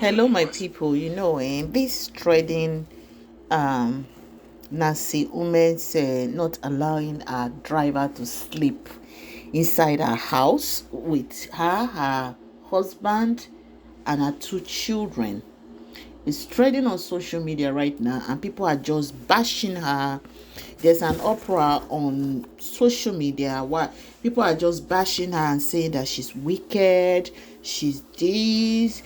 Hello, my people. This trading, Nancy Umeh not allowing her driver to sleep inside her house with her husband, and her two children. It's trending on social media right now, and people are just bashing her. There's an uproar on social media where people are just bashing her and saying that she's wicked, she's this,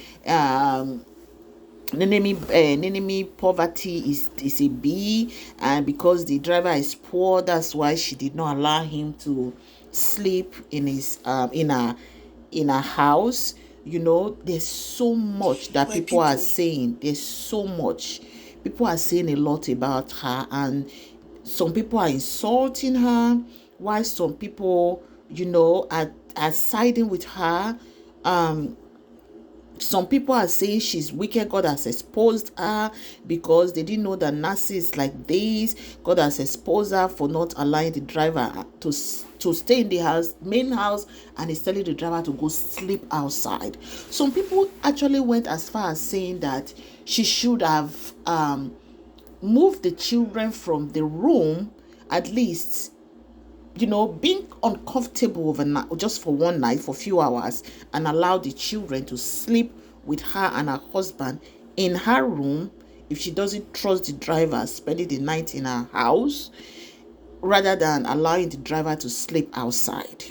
enemy poverty is a B, and because the driver is poor, that's why she did not allow him to sleep in his in her house. There's so much that people are saying. There's so much people are saying a lot about her, and some people are insulting her, while some people are siding with her. Some people are saying she's wicked. God has exposed her because they didn't know that Nancy is like this. God has exposed her for not allowing the driver to stay in the main house, and is telling the driver to go sleep outside. Some people actually went as far as saying that she should have moved the children from the room, at least being uncomfortable overnight, just for one night, for a few hours, and allow the children to sleep with her and her husband in her room if she doesn't trust the driver spending the night in her house, rather than allowing the driver to sleep outside.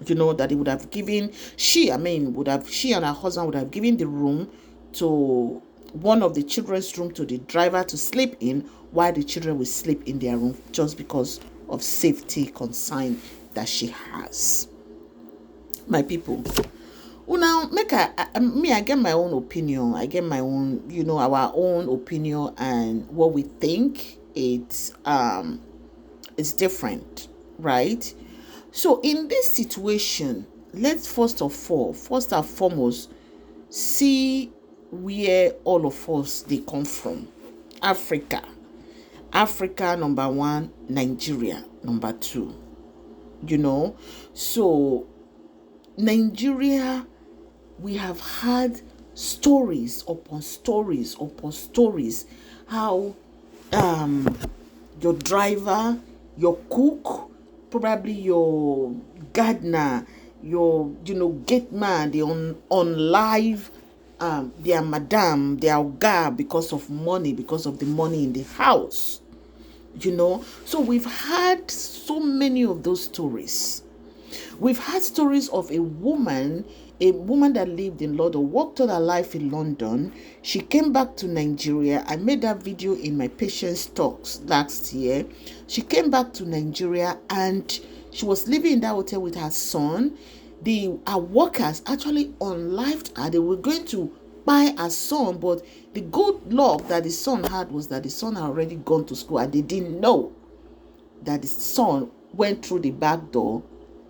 That he would have given, she and her husband would have given the room to one of the children's room to the driver to sleep in, while the children will sleep in their room, just because of safety concern that she has. My people, now I get my own opinion. I get my own, our own opinion, and what we think it's different, right? So in this situation, let's first and foremost see where all of us they come from. Africa number one, Nigeria number two. So Nigeria, we have had stories upon stories upon stories, how your driver, your cook, probably your gardener, your gate man, they on live their madam, their oga, because of the money in the house. So we've had so many of those stories. We've had stories of a woman that lived in London, worked all her life in London. She came back to Nigeria. I made that video in my patient's talks last year. She came back to Nigeria, and she was living in that hotel with her son. Her workers actually unlived her. They were going to buy her son, but the good luck that the son had was that the son had already gone to school, and they didn't know that the son went through the back door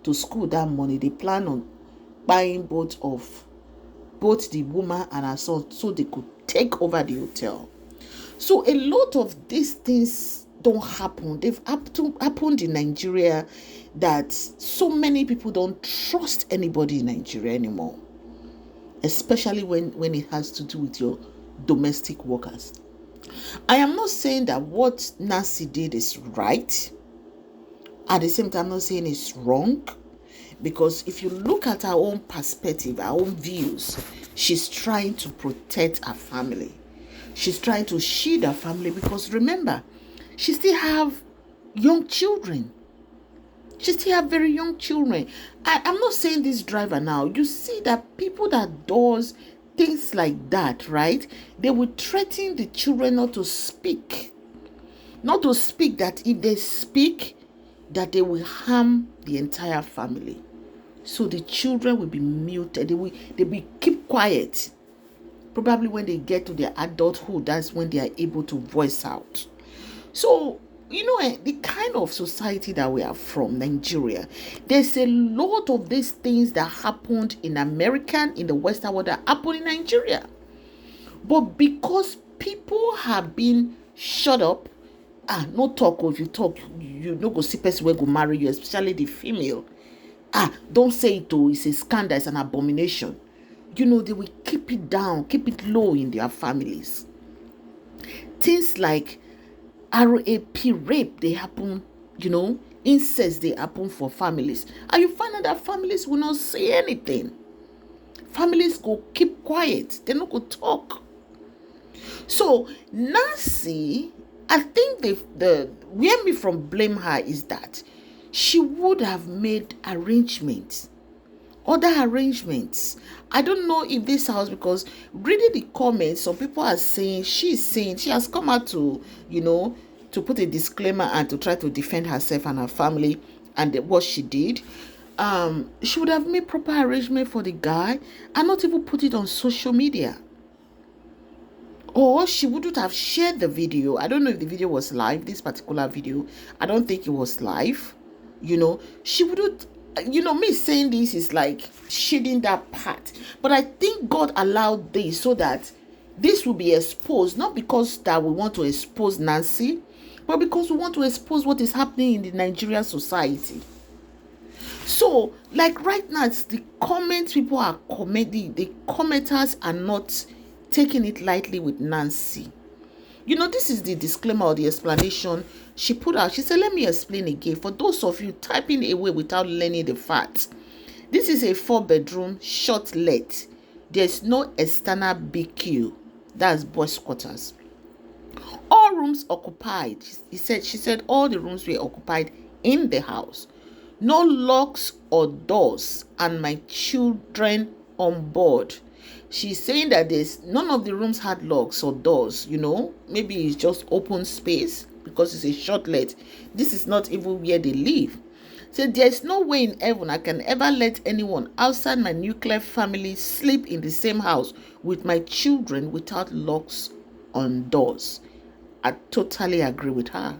to school that morning. They planned on buying both the woman and her son, so they could take over the hotel. So a lot of these things don't happen. They've happened in Nigeria, that so many people don't trust anybody in Nigeria anymore, especially when it has to do with your domestic workers. I am not saying that what Nancy did is right. At the same time, I'm not saying it's wrong, because if you look at her own perspective, her own views, she's trying to protect her family. She's trying to shield her family, because remember, she still have young children. She still have very young children. I'm not saying this driver now. You see that people that does things like that, right? They will threaten the children not to speak. Not to speak, that if they speak, that they will harm the entire family. So the children will be muted. They will keep quiet. Probably when they get to their adulthood, that's when they are able to voice out. So, the kind of society that we are from, Nigeria, there's a lot of these things that happened in the Western world, that happened in Nigeria. But because people have been shut up, no talk. If you talk, you no go see person wey go marry you, especially the female. Don't say it. It's a scandal. It's an abomination. they will keep it down, keep it low in their families. Things like rape, they happen, incest, they happen for families. And you find out that families will not say anything. Families go keep quiet. They not go talk. So Nancy, I think the where me from blame her is that she would have made arrangements, other arrangements. I don't know if this house, because reading the comments, some people are saying she has come out to, to put a disclaimer and to try to defend herself and her family and what she did. She would have made proper arrangement for the guy and not even put it on social media. Or she wouldn't have shared the video. I don't know if the video was live, this particular video. I don't think it was live. She wouldn't, me saying this is like shading that part. But I think God allowed this so that this will be exposed, not because that we want to expose Nancy, but because we want to expose what is happening in the Nigerian society. So, like right now, it's the comments people are commenting, the commenters are not taking it lightly with Nancy. This is the disclaimer or the explanation she put out. She said, let me explain again for those of you typing away without learning the facts. This is a 4-bedroom short let. There's no external BQ. That's boys' quarters. All rooms occupied. She said all the rooms were occupied in the house. No locks or doors, and my children on board. She's saying that none of the rooms had locks or doors, maybe it's just open space because it's a short let. This is not even where they live. So there's no way in heaven I can ever let anyone outside my nuclear family sleep in the same house with my children without locks on doors. I totally agree with her.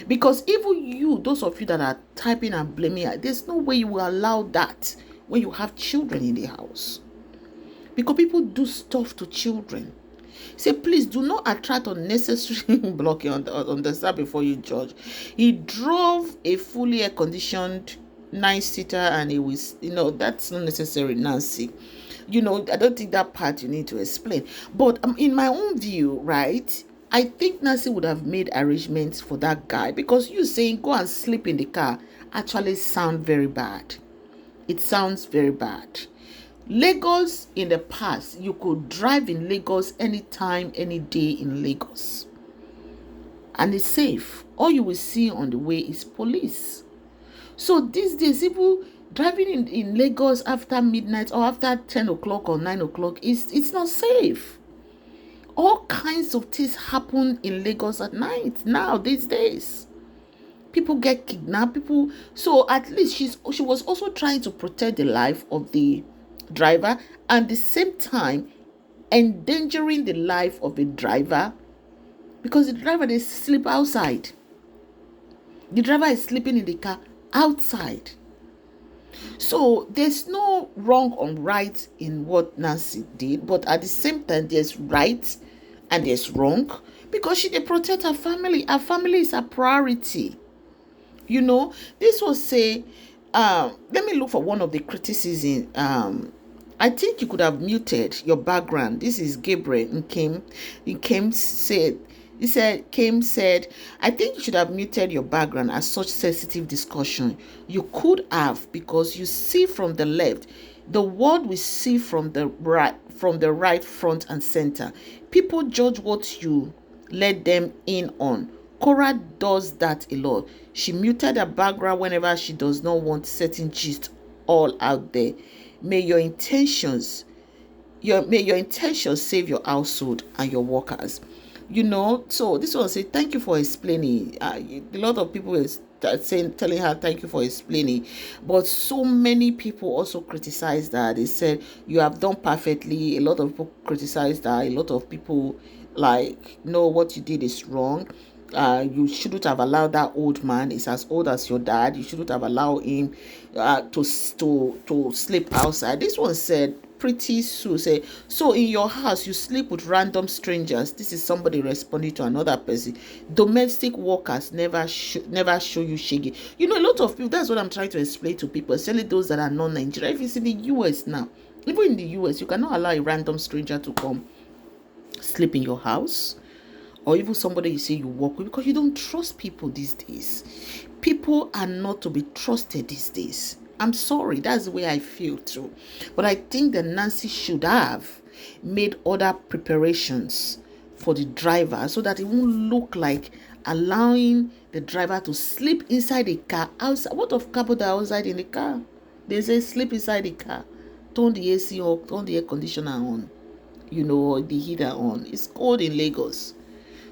Because even you, those of you that are typing and blaming her, there's no way you will allow that when you have children in the house. Because people do stuff to children. Say, please do not attract unnecessary blocking on the side before you judge. He drove a fully air-conditioned 9-seater and it was, that's not necessary, Nancy. I don't think that part you need to explain. But in my own view, right, I think Nancy would have made arrangements for that guy, because you saying go and sleep in the car actually sound very bad. It sounds very bad. Lagos in the past, you could drive in Lagos anytime, any day in Lagos. And it's safe. All you will see on the way is police. So these days, people driving in Lagos after midnight or after 10 o'clock or 9 o'clock, it's not safe. All kinds of things happen in Lagos at night now these days. People get kidnapped. So at least she was also trying to protect the life of the driver, and at the same time endangering the life of the driver, because the driver they sleep outside. The driver is sleeping in the car outside. So there's no wrong or right in what Nancy did, but at the same time there's right and there's wrong, because she did protect her family. Her family is a priority. This was say, let me look for one of the criticism. I think you could have muted your background. This is Gabriel and Kim. Kim said, I think you should have muted your background as such sensitive discussion. You could have, because you see from the left, the world we see from the right, front and center. People judge what you let them in on. Cora does that a lot. She muted her background whenever she does not want certain gist all out there. May your intentions save your household and your workers. So this one say thank you for explaining. A lot of people is telling her thank you for explaining, but so many people also criticize that. They said you have done perfectly. A lot of people criticize that. A lot of people no, what you did is wrong. You shouldn't have allowed that old man. He's as old as your dad. You shouldn't have allowed him to sleep outside. This one said, Pretty Sue said, so in your house you sleep with random strangers. This is somebody responding to another person. Domestic workers never show you shaggy. A lot of people, that's what I'm trying to explain to people, especially those that are non-Nigerian. If it's in the US now, Even in the US, you cannot allow a random stranger to come sleep in your house, or even somebody you say you work with, because you don't trust people these days. People are not to be trusted these days. I'm sorry, that's the way I feel too. But I think that Nancy should have made other preparations for the driver so that it won't look like allowing the driver to sleep inside the car outside. What of carbon dioxide in the car? They say sleep inside the car, turn the AC or turn the air conditioner on, the heater on. It's cold in Lagos.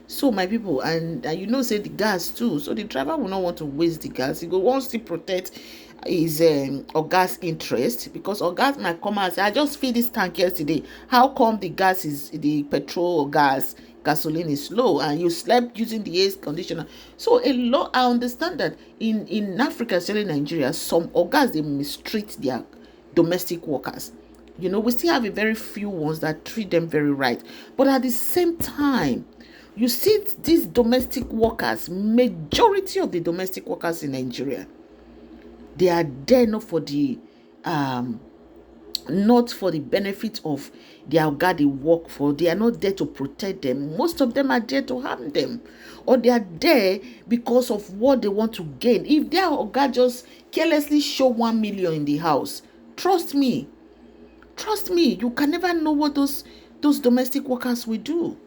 So my people, and you know, say the gas too. So the driver will not want to waste the gas. He go wants to protect his or gas interest, because or gas might come out and say, I just filled this tank yesterday. How come the petrol or gasoline is low and you slept using the air conditioner? So a lot, I understand that in Africa, especially Nigeria, some organs, they mistreat their domestic workers. We still have a very few ones that treat them very right, but at the same time, you see these domestic workers, majority of the domestic workers in Nigeria, they are there not for the benefit of their oga they work for. They are not there to protect them. Most of them are there to harm them, or they are there because of what they want to gain. If their oga just carelessly show 1 million in the house, trust me, you can never know what those domestic workers will do.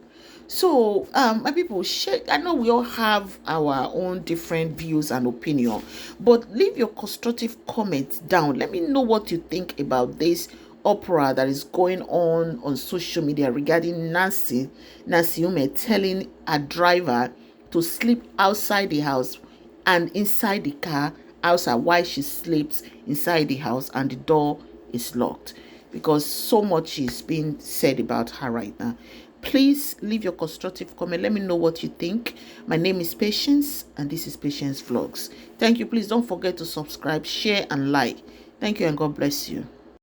So, my people, share. I know we all have our own different views and opinion, but leave your constructive comments down. Let me know what you think about this uproar that is going on social media regarding Nancy Umeh telling a driver to sleep outside the house and inside the car outside, while she sleeps inside the house and the door is locked, because so much is being said about her right now. Please leave your constructive comment. Let me know what you think. My name is Patience, and this is Patience Vlogs. Thank you. Please don't forget to subscribe, share, and like. Thank you, and God bless you.